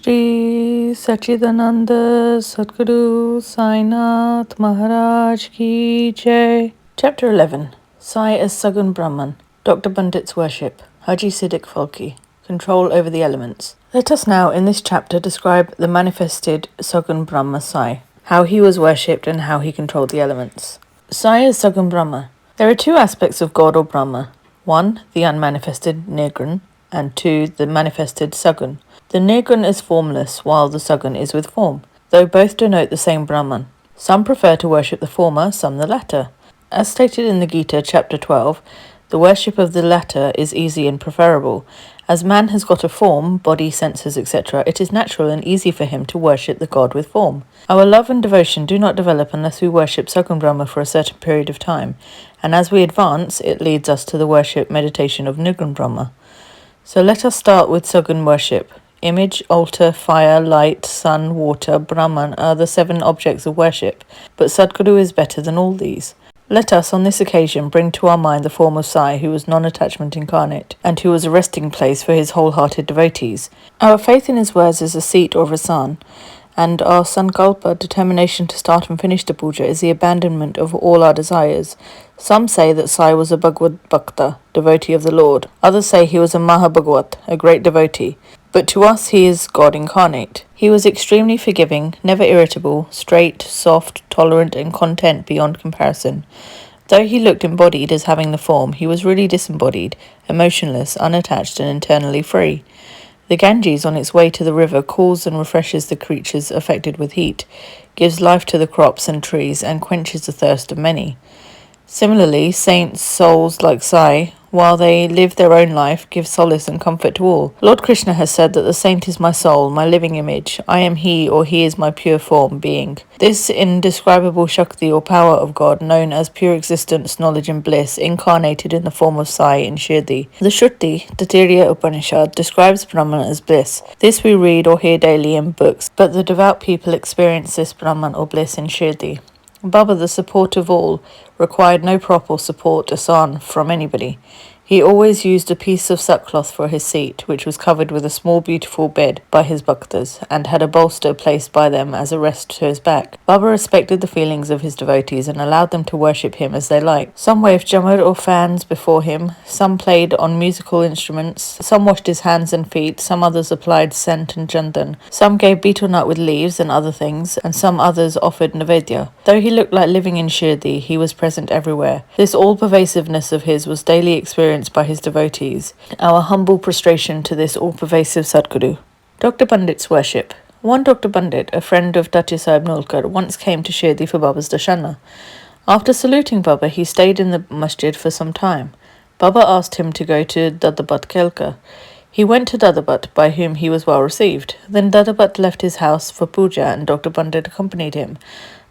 Shri Satchidananda Sadguru Sainath Maharaj Ki Jai. Chapter 11. Sai as Sagun Brahman, Dr. Pandit's Worship, Haji Siddiq Falki, Control over the Elements. Let us now in this chapter describe the manifested Sagun Brahma Sai, how he was worshipped and how he controlled the elements. Sai as Sagun Brahma. There are two aspects of God or Brahma. One, the unmanifested Nirgun, and two, the manifested Sagun. The Nirgun is formless, while the Sagun is with form, though both denote the same Brahman. Some prefer to worship the former, some the latter. As stated in the Gita, chapter 12, the worship of the latter is easy and preferable. As man has got a form, body, senses, etc., it is natural and easy for him to worship the God with form. Our love and devotion do not develop unless we worship Sagun Brahma for a certain period of time, and as we advance, it leads us to the worship meditation of Nirgun Brahma. So let us start with Sagun worship. Image, altar, fire, light, sun, water, Brahman are the 7 objects of worship, but Sadguru is better than all these. Let us, on this occasion, bring to our mind the form of Sai, who was non-attachment incarnate, and who was a resting place for his wholehearted devotees. Our faith in his words is a seat or vasan, and our sankalpa, determination to start and finish the puja, is the abandonment of all our desires. Some say that Sai was a Bhagavad Bhakta, devotee of the Lord. Others say he was a Mahabhagwat, a great devotee. But to us he is God incarnate. He was extremely forgiving, never irritable, straight, soft, tolerant, and content beyond comparison. Though he looked embodied as having the form, he was really disembodied, emotionless, unattached, and internally free. The Ganges, on its way to the river, cools and refreshes the creatures affected with heat, gives life to the crops and trees, and quenches the thirst of many. Similarly, saints, souls like Sai, while they live their own life, give solace and comfort to all. Lord Krishna has said that the saint is my soul, my living image. I am he, or he is my pure form, being. This indescribable Shakti or power of God, known as pure existence, knowledge and bliss, incarnated in the form of Sai in Shirdi. The Shruddhi, Tatiya Upanishad, describes Brahman as bliss. This we read or hear daily in books, but the devout people experience this Brahman or bliss in Shirdi. Baba, the support of all, required no prop or support asan from anybody. He always used a piece of sackcloth for his seat, which was covered with a small beautiful bed by his bhaktas, and had a bolster placed by them as a rest to his back. Baba respected the feelings of his devotees and allowed them to worship him as they liked. Some waved jamar or fans before him, some played on musical instruments, some washed his hands and feet, some others applied scent and chandan, some gave betel nut with leaves and other things, and some others offered nevedya. Though he looked like living in Shirdi, he was present everywhere. This all-pervasiveness of his was daily experienced by his devotees. Our humble prostration to this all-pervasive Sadguru. Dr. Pandit's worship. One Dr. Pandit, a friend of Tatya Sahib Nolkar, once came to Shirdi for Baba's dashana. After saluting Baba, he stayed in the masjid for some time. Baba asked him to go to Dadabat Kelka. He went to Dadabat, by whom he was well received. Then Dadabat left his house for puja and Dr. Pandit accompanied him.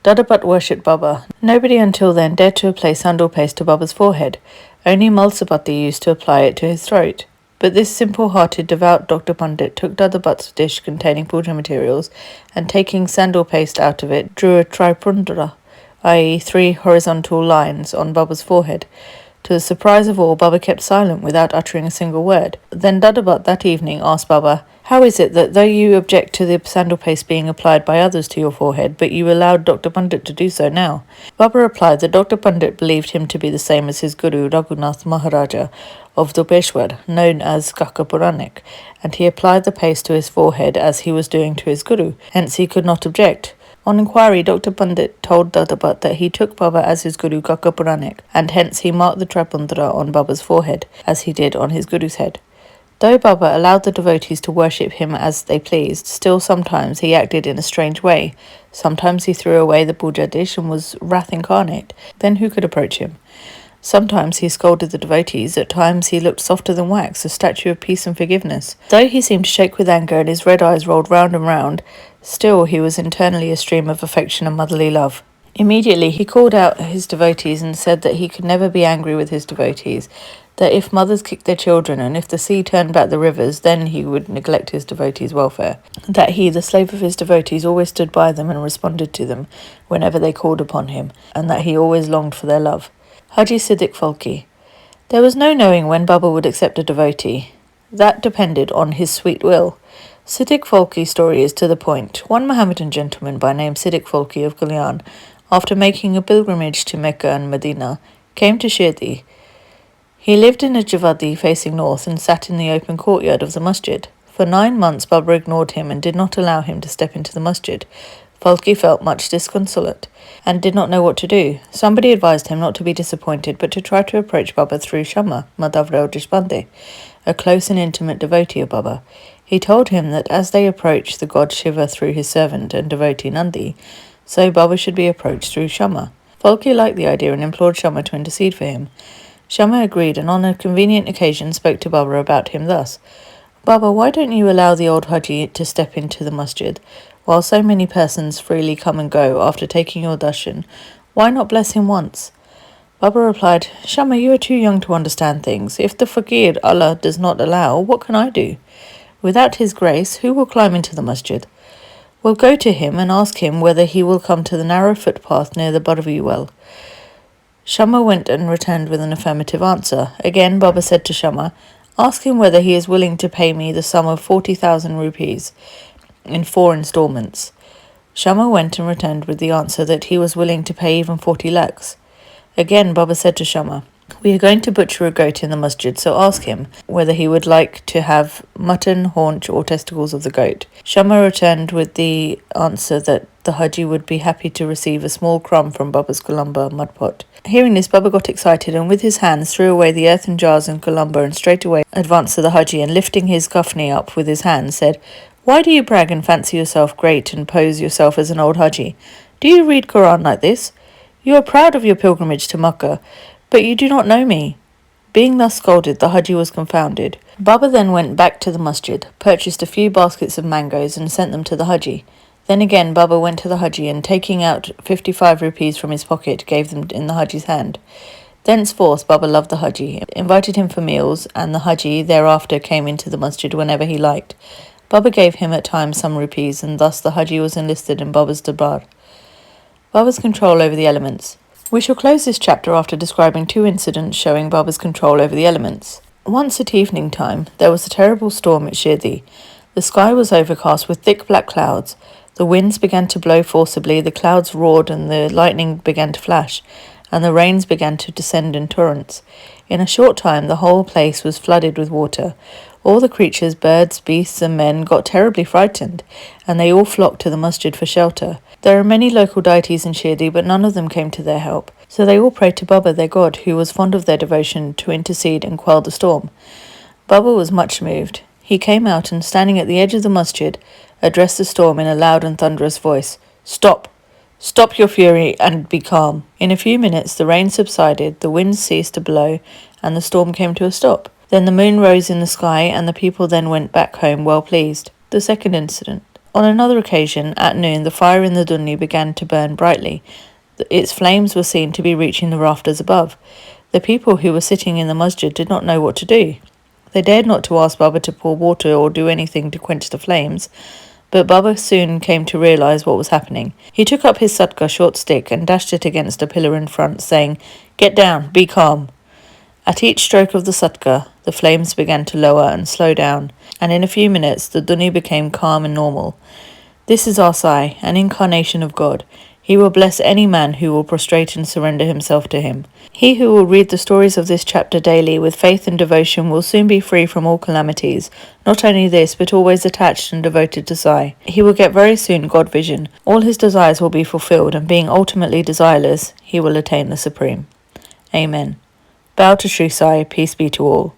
Dadabat worshipped Baba. Nobody until then dared to apply sandal paste to Baba's forehead. Only Malsapati used to apply it to his throat. But this simple-hearted, devout Dr. Pandit took Dadabat's dish containing puja materials and taking sandal paste out of it, drew a tripundra, i.e. 3 horizontal lines, on Baba's forehead. To the surprise of all, Baba kept silent without uttering a single word. Then Dadabat that evening asked Baba, "How is it that though you object to the sandal paste being applied by others to your forehead, but you allowed Dr. Pandit to do so now?" Baba replied that Dr. Pandit believed him to be the same as his guru Raghunath Maharaja of Dopeshwar, known as Kaka Puranik, and he applied the paste to his forehead as he was doing to his guru, hence he could not object. On inquiry, Dr. Pandit told Dadabat that he took Baba as his guru Kaka Puranik, and hence he marked the tripundra on Baba's forehead, as he did on his guru's head. Though Baba allowed the devotees to worship him as they pleased, still sometimes he acted in a strange way. Sometimes he threw away the puja dish and was wrath incarnate. Then who could approach him? Sometimes he scolded the devotees, at times he looked softer than wax, a statue of peace and forgiveness. Though he seemed to shake with anger and his red eyes rolled round and round, still he was internally a stream of affection and motherly love. Immediately he called out his devotees and said that he could never be angry with his devotees, that if mothers kicked their children and if the sea turned back the rivers, then he would neglect his devotees' welfare, that he, the slave of his devotees, always stood by them and responded to them whenever they called upon him, and that he always longed for their love. Haji Siddiq Falki. There was no knowing when Baba would accept a devotee. That depended on his sweet will. Siddiq Falki's story is to the point. One Mohammedan gentleman by name Siddiq Falki of Kalyan, after making a pilgrimage to Mecca and Medina, came to Shirdi. He lived in a javadi facing north and sat in the open courtyard of the masjid. For 9 months Baba ignored him and did not allow him to step into the masjid. Falki felt much disconsolate and did not know what to do. Somebody advised him not to be disappointed but to try to approach Baba through Shama, Madhavrao Deshpande, a close and intimate devotee of Baba. He told him that as they approached the god Shiva through his servant and devotee Nandi, so Baba should be approached through Shama. Falki liked the idea and implored Shama to intercede for him. Shama agreed and on a convenient occasion spoke to Baba about him thus: Baba, why don't you allow the old Haji to step into the masjid? While so many persons freely come and go after taking your darshan, why not bless him once? Baba replied, Shama, you are too young to understand things. If the fakir Allah does not allow, what can I do? Without his grace, who will climb into the masjid? Well, go to him and ask him whether he will come to the narrow footpath near the Badawi well. Shama went and returned with an affirmative answer. Again, Baba said to Shama, ask him whether he is willing to pay me the sum of 40,000 rupees in 4 installments. Shama went and returned with the answer that he was willing to pay even 40 lakhs. Again, Baba said to Shama, we are going to butcher a goat in the masjid, so ask him whether he would like to have mutton, haunch, or testicles of the goat. Shama returned with the answer that the Haji would be happy to receive a small crumb from Baba's Columba mud pot. Hearing this, Baba got excited and with his hands threw away the earthen jars and Columba and straightway advanced to the Haji and lifting his kafni up with his hand said, why do you brag and fancy yourself great and pose yourself as an old Haji? Do you read Quran like this? You are proud of your pilgrimage to Makkah, but you do not know me. Being thus scolded, the Haji was confounded. Baba then went back to the masjid, purchased a few baskets of mangoes and sent them to the Haji. Then again Baba went to the Haji and taking out 55 rupees from his pocket, gave them in the Haji's hand. Thenceforth Baba loved the Haji, invited him for meals, and the Haji thereafter came into the masjid whenever he liked. Baba gave him at times some rupees, and thus the Haji was enlisted in Baba's darbar. Baba's control over the elements. We shall close this chapter after describing 2 incidents showing Baba's control over the elements. Once at evening time, there was a terrible storm at Shirdi. The sky was overcast with thick black clouds. The winds began to blow forcibly, the clouds roared, and the lightning began to flash, and the rains began to descend in torrents. In a short time, the whole place was flooded with water. All the creatures, birds, beasts, and men got terribly frightened, and they all flocked to the masjid for shelter. There are many local deities in Shirdi, but none of them came to their help. So they all prayed to Baba, their god, who was fond of their devotion, to intercede and quell the storm. Baba was much moved. He came out and, standing at the edge of the masjid, addressed the storm in a loud and thunderous voice. Stop! Stop your fury and be calm. In a few minutes the rain subsided, the winds ceased to blow, and the storm came to a stop. Then the moon rose in the sky, and the people then went back home well pleased. The second incident. On another occasion, at noon, the fire in the dunni began to burn brightly. Its flames were seen to be reaching the rafters above. The people who were sitting in the masjid did not know what to do. They dared not to ask Baba to pour water or do anything to quench the flames, but Baba soon came to realize what was happening. He took up his sadka short stick and dashed it against a pillar in front, saying, Get down, be calm. At each stroke of the sadka, the flames began to lower and slow down, and in a few minutes the dunni became calm and normal. This is our Sai, an incarnation of God. He will bless any man who will prostrate and surrender himself to him. He who will read the stories of this chapter daily with faith and devotion will soon be free from all calamities. Not only this, but always attached and devoted to Sai. He will get very soon God vision. All his desires will be fulfilled, and being ultimately desireless, he will attain the Supreme. Amen. Bow to Shri Sai, peace be to all.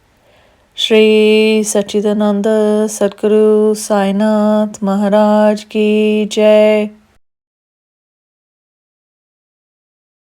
Shri Satcharita Sadguru Sai Nath Maharaj Ki Jai.